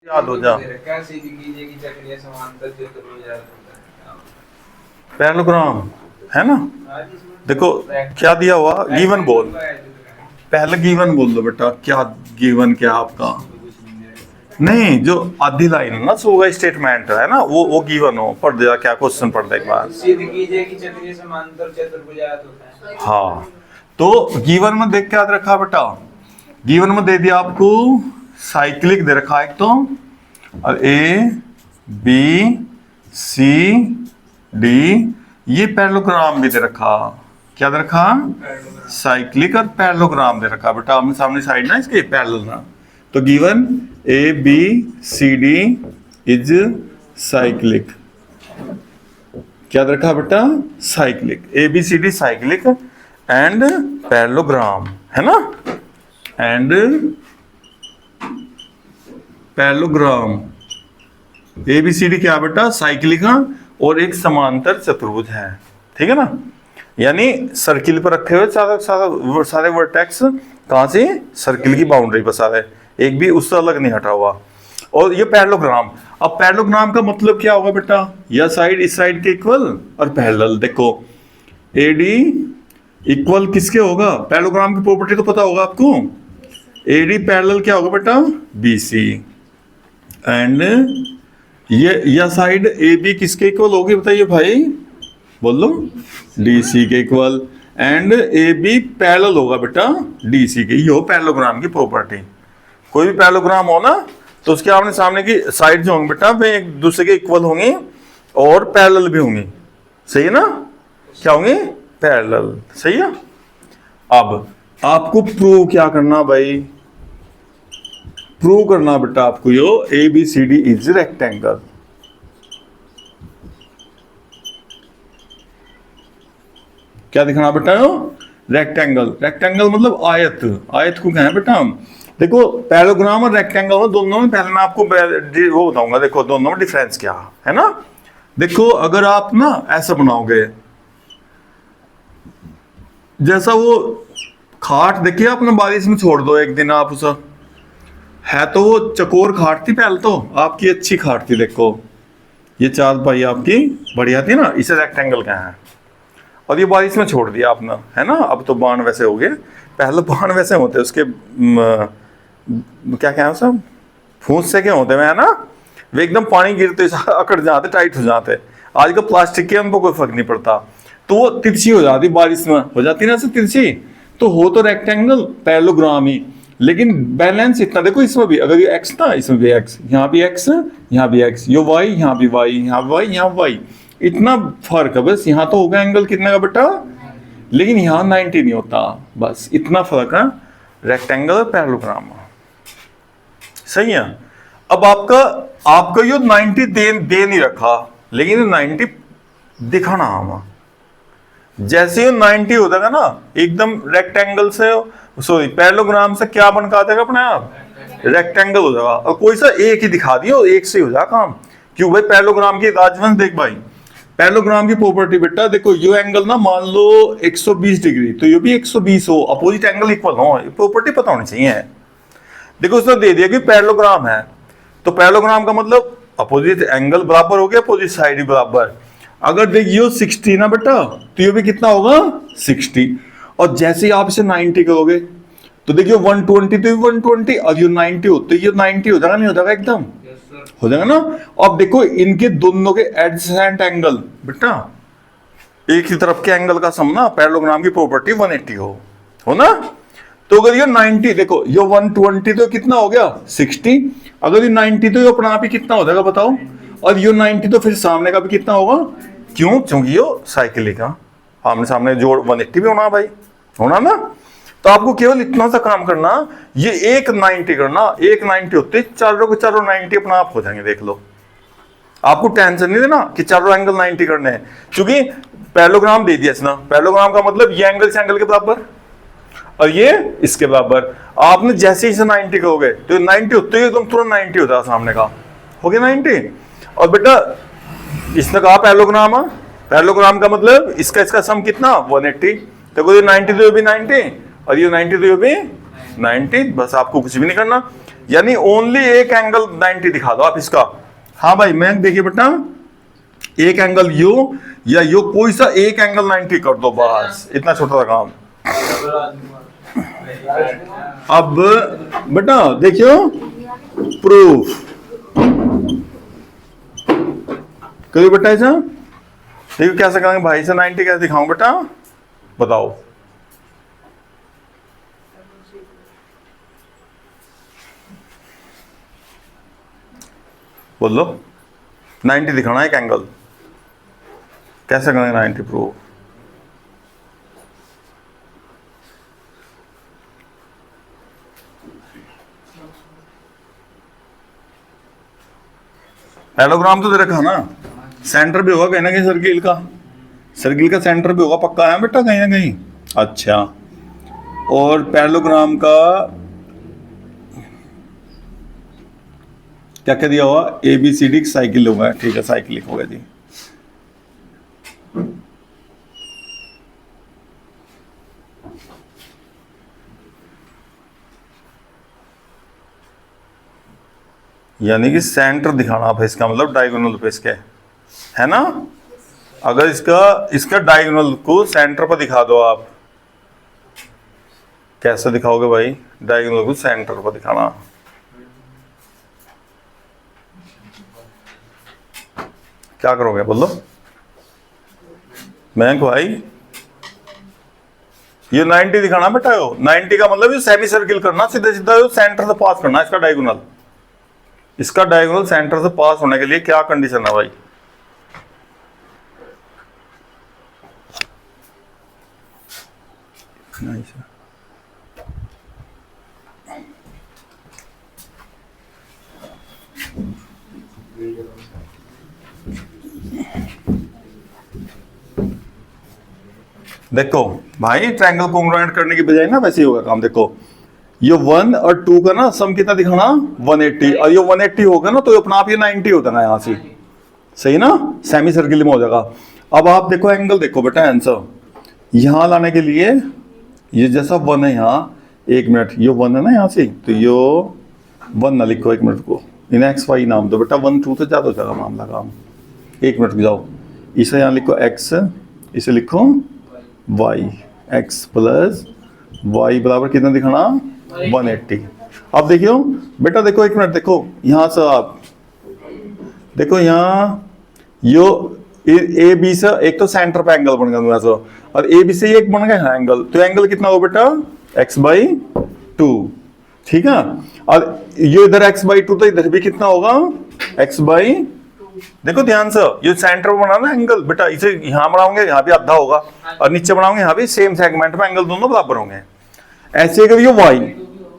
याद हो जा। पैरेललोग्राम है ना। देखो क्या दिया हुआ, गिवन बोल, पहले गिवन बोल दो बेटा। क्या गिवन, क्या आपका नहीं, जो आधी लाइन है ना सो का स्टेटमेंट है ना, वो गिवन हो। पढ़ दिया क्या क्वेश्चन, पढ़ दे एक बार। सिद्ध कीजिए कि चक्रीय समांतर चतुर्भुजात होता है। हाँ, तो गिवन में देख के याद रखा बेटा। गिवन में दे दिया आपको साइक्लिक दे रखा एक तो, और ए बी सी डी, ये पैरेललोग्राम भी दे रखा। क्या दे रखा? साइक्लिक और पैरेललोग्राम दे रखा बेटा। आमने सामने साइड ना इसके पैरेलल ना। तो given A B C D is cyclic. क्या दे रखा बेटा? Cyclic. A B C D cyclic and parallelogram है ना। And parallelogram A B C D क्या बेटा? साइक्लिक और एक समांतर चतुर्भुज है, ठीक है ना। यानी सर्किल पर रखे हुए सारे वर्टेक्स कहां से? सर्किल की बाउंड्री पर सारे, एक भी उससे अलग नहीं हटा हुआ। और ये पैरेललोग्राम। अब पैरेललोग्राम का मतलब क्या होगा बेटा? यह साइड इस साइड के इक्वल और पैरेलल। देखो एडी इक्वल किसके होगा? पैरेललोग्राम की प्रॉपर्टी तो पता होगा आपको। एडी पैरेलल क्या होगा बेटा? बीसी। एंड ये साइड ए बी किसके इक्वल होगी बताइए भाई, बोलो। डीसी के equal. And A B parallel होगा बेटा डीसी के। ये हो पैरेललोग्राम की प्रॉपर्टी। कोई भी पैरेललोग्राम हो ना तो उसके आमने सामने की साइड जो होंगे बेटा वे एक दूसरे के इक्वल होंगे और पैरेलल भी होंगे, सही है ना। क्या होंगे? पैरेलल, सही है। अब आपको प्रूव क्या करना भाई? प्रूव करना बेटा आपको यो A B C D is rectangle. क्या दिखाना बेटा? यो रेक्टेंगल। रेक्टेंगल मतलब आयत। आयत को क्या है बेटा हम? देखो पैरेललोग्राम और रेक्टेंगल में दोनों में पहले मैं आपको वो बताऊंगा। देखो दोनों में डिफरेंस क्या है ना। देखो अगर आप ना ऐसा बनाओगे, जैसा वो खाट देखिए आपने बारिश में छोड़ दो एक दिन आप उसे, है तो वो चकोर खाट थी पहले तो, आपकी अच्छी खाट थी। देखो ये चार पाई आपकी बढ़िया थी ना, इसे रेक्टेंगल क्या है। और ये बारिश में छोड़ दिया आपने, है ना। अब तो बाण वैसे हो गए, पहले बाण वैसे होते उसके क्या क्या है सब फूंस से क्या होते हैं, है ना। वे एकदम पानी गिरते अकड़ जाते, टाइट हो जाते। आज का प्लास्टिक के उनको कोई फर्क नहीं पड़ता, तो वो तिरछी हो जाती, बारिश में हो जाती ना तिरछी। तो हो तो रेक्टेंगल पैरेललोग्राम ही, लेकिन बैलेंस इतना देखो इसमें भी, अगर ये एक्स था इसमें भी एक्स, यहाँ भी एक्स, यहाँ भी एक्स, यो वाई, यहाँ भी वाई, यहाँ वाई, यहाँ वाई, इतना फर्क है बस। यहाँ तो होगा एंगल कितने का बेटा, लेकिन यहाँ 90 नहीं होता, बस इतना फर्क है रेक्टेंगल और पैरेललोग्राम, सही है। अब आपका यो 90 दे नहीं रखा, लेकिन 90 दिखाना हम। जैसे ये 90 हो जाएगा ना एकदम रेक्टेंगल से, सॉरी पैरेललोग्राम से क्या बन के आ जाएगा अपने आप? रेक्टेंगल हो जाएगा। और कोई सा एक ही दिखा दियो, एक से हो जाएगा काम। क्यों भाई? पैरेललोग्राम की राजवंश देख भाई, पैरेललोग्राम की प्रॉपर्टी बेटा देखो, यो एंगल ना मान लो 120 डिग्री, तो ये भी 120 हो, अपोजिट एंगल इक्वल हो, ये प्रॉपर्टी पता होनी चाहिए। देखो उसने दे दिया कि पैरेललोग्राम है, तो पैरेललोग्राम का मतलब अपोजिट एंगल बराबर हो गया, अपोजिट साइड भी बराबर। अगर देखियो 60 ना बेटा, तो ये भी कितना होगा? 60। और जैसे आप इसे 90 करोगे तो देखियो 120 तो 120, और ये 90 हो तो ये 90 हो जाएगा, नहीं हो जाएगा? एकदम हो जाएगा ना। अब देखो इनके दोनों के एडजेसेंट एंगल बेटा, एक ही तरफ के एंगल का सम ना, पैरेललोग्राम की प्रॉपर्टी 180 हो ना। तो अगर ये 90 देखो, ये 120 तो कितना हो गया? 60। अगर ये 90 तो ये अपना आप ही कितना हो जाएगा बताओ? और ये 90 तो फिर सामने का भी कितना होगा? क्यों? क्योंकि ये साइक्लिक है, आमने सामने जोड़ 180 भी होना भाई, होना ना। तो आपको केवल इतना सा काम करना, ये एक 90 करना, एक 90 होते चारों के चारों 90 अपना आप हो जाएंगे। देख लो, आपको टेंशन नहीं देना कि चारों एंगल 90 करने हैं, क्योंकि पैरेललोग्राम दे दिया इसने। पैरेललोग्राम का मतलब ये एंगल इस एंगल के बराबर और ये इसके बराबर। आपने जैसे इसे 90 करोगे तो 90 होते ही एकदम तुरंत 90 होता है, सामने का हो गया 90। और बेटा इसने कहा पैरेललोग्राम है, पैरेललोग्राम का मतलब इसका सम कितना? 180। तो ये 90 तो ये भी 90, और ये 90 तो ये भी 90, बस आपको कुछ भी नहीं करना। यानी ओनली एक एंगल 90 दिखा दो आप इसका। हाँ भाई मैं देखिए बेटा, एक एंगल यू या यू कोई सा एक एंगल 90 कर दो बस, इतना छोटा सा काम। अब बेटा देखियो प्रूफ करिए बेटा ऐसा। देखिए कैसे करेंगे भाई से 90 कैसे दिखाऊं बेटा, बताओ। बोलो 90 दिखाना है एक एंगल, कैसे करेंगे 90 प्रूफ। पैरेललोग्राम तो दे रखा ना, सेंटर भी होगा कहीं ना कहीं सर्किल का, सर्किल का सेंटर भी होगा पक्का है बेटा कहीं ना कहीं। अच्छा, और पैरेललोग्राम का क्या क्या दिया हुआ, ABCD साइकिल होगा, ठीक है साइकिल लिखोगे जी। यानी कि सेंटर दिखाना आप, इसका मतलब डायगोनल पे इसके, है ना। अगर इसका डायगोनल को सेंटर पर दिखा दो आप, कैसे दिखाओगे भाई, डायगोनल को सेंटर पर दिखाना। क्या करोगे बोलो मैं भाई, ये 90 दिखाना बेटा, 90 का मतलब ये सेमी सर्किल करना, सीधे सीधा सेंटर से पास करना इसका डायगोनल। इसका डायगोनल सेंटर से पास होने के लिए क्या कंडीशन है भाई, देखो भाई ट्रायंगल कॉन्ग्रुएंट करने की बजाय ना वैसे ही होगा काम। देखो ये 1 और 2 का ना सम कितना दिखाना 180, और ये 180 होगा ना तो अपना आप ये 90 होता ना यहाँ से, सही ना, सेमी सर्किल में हो जाएगा। अब आप देखो एंगल देखो बेटा, आंसर यहाँ लाने के लिए ये जैसा 1 है यहाँ, एक मिनट, ये 1 है ना यहाँ से, तो ये 1 ना लिखो, एक मिनट को इन XY नाम दो बेटा, 1 2 से ज्यादा हो जाएगा मामला काम। एक मिनट जाओ, इसे यहाँ लिखो X, इसे लिखो Y, X प्लस Y बराबर कितना दिखाना 180। अब देखियो बेटा, देखो एक मिनट, देखो यहाँ से आप देखो यहाँ यो ए बी से एक तो सेंटर पे एंगल बन गया से, और ए बी से एक बन गया एंगल, तो एंगल कितना होगा बेटा x/2, ठीक है। और ये इधर x/2 तो इधर भी कितना होगा x/2। देखो ध्यान से, ये सेंटर पे बनाना एंगल बेटा, इसे यहाँ बनाओगे यहाँ भी आधा होगा, और नीचे बनाओगे यहाँ भी सेम सेगमेंट में एंगल दोनों बराबर होंगे। ऐसे अगर ये y,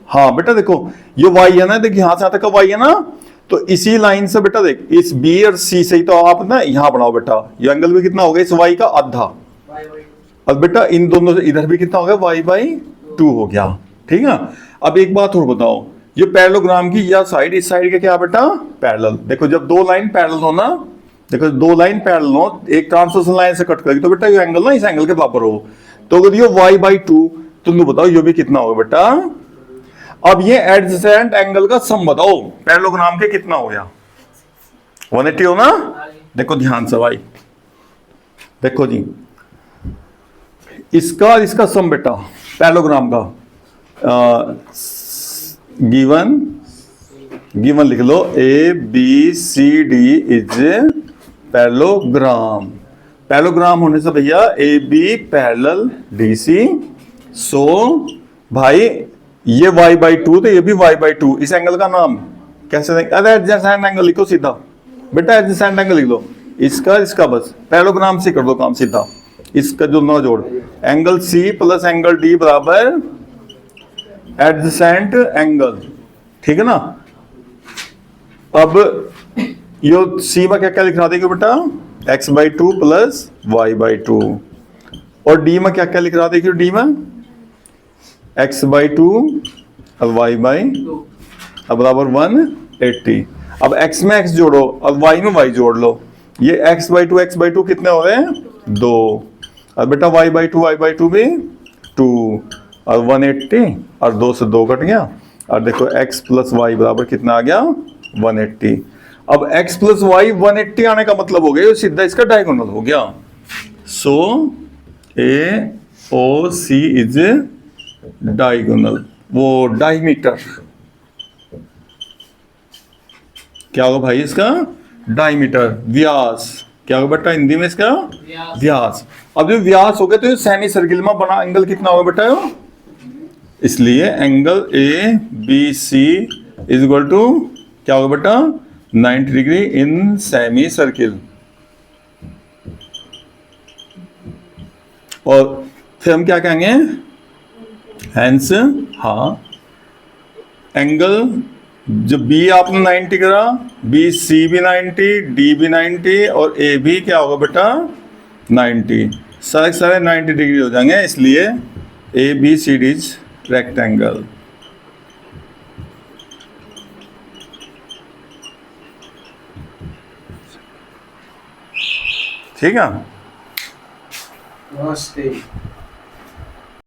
हाँ बेटा देखो ये y है ना, देखिए यहाँ से तक का y है ना, तो इसी लाइन से बेटा देख इस B और C से ही तो आप ना यहाँ बनाओ बेटा, ये एंगल भी कितना होगा इस y का आधा, और बेटा इन दोनों से इधर भी कितना हो गया y/2 हो गया, ठीक है। अब एक बात और बताओ, ये पैरेललोग्राम की यह साइड इस साइड के क्या बेटा पैरेलल। देखो जब दो लाइन पैरेलल हो ना, देखो दो लाइन पैरेलल हो, एक ट्रांसवर्सल लाइन से कट करेगी तो बेटा ये एंगल ना इस एंगल के बराबर हो, तो अगर ये y/2 तुम बताओ ये भी कितना होगा बेटा। अब ये एडजेसेंट एंगल का सम बताओ पैरेललोग्राम के कितना हो गया 180 हो ना। देखो ध्यान से भाई, देखो जी इसका सम बेटा पैरेललोग्राम का गिवन लिख लो, ABCD इज पैरेललोग्राम। पैरेललोग्राम होने से भैया AB पैरेलल DC, सो भाई ये y/2 तो ये भी y/2, इस एंगल का नाम कैसे देंगे, अरे एडजेसेंट एंगल लिखो सीधा बेटा, एडजेसेंट एंगल लिख लो, इसका बस पैरेललोग्राम से कर दो काम सीधा, इसका जो ना जोड़ angle C plus angle D बराबर एडजेसेंट एंगल, ठीक है ना। अब यो C में क्या क्या लिखना देंगे बेटा x/2 प्लस y/2, और D में क्या क्या लिख रहा देखिए, D में x/2 और y/2 अब बराबर 180। अब x में x जोड़ो और y में y जोड़ लो, ये x/2 कितने हो गए 2, और बेटा y/2 भी 2, और 180 और 2 से 2 कट गया, और देखो x प्लस वाई बराबर कितना आ गया 180। अब x प्लस वाई 180 आने का मतलब हो गया ये सीधा इसका डायगोनल हो गया। सो ए ओ सी इज डायगोनल। वो डायमीटर क्या होगा भाई इसका डायमीटर, व्यास क्या होगा बेटा हिंदी में इसका व्यास। अब जो व्यास हो गया तो सेमी सर्किल में बना एंगल कितना होगा बेटा यो? इसलिए angle A B C is equal to क्या होगा बेटा 90 डिग्री इन सेमी सर्किल। और फिर हम क्या कहेंगे हैंस हाँ एंगल जो बी आपने 90 करा, बी सी भी 90, डी भी 90 और ए भी क्या होगा बेटा 90, सारे 90 डिग्री हो जाएंगे। इसलिए A B C D is rectangle. ठीक है। नमस्ते।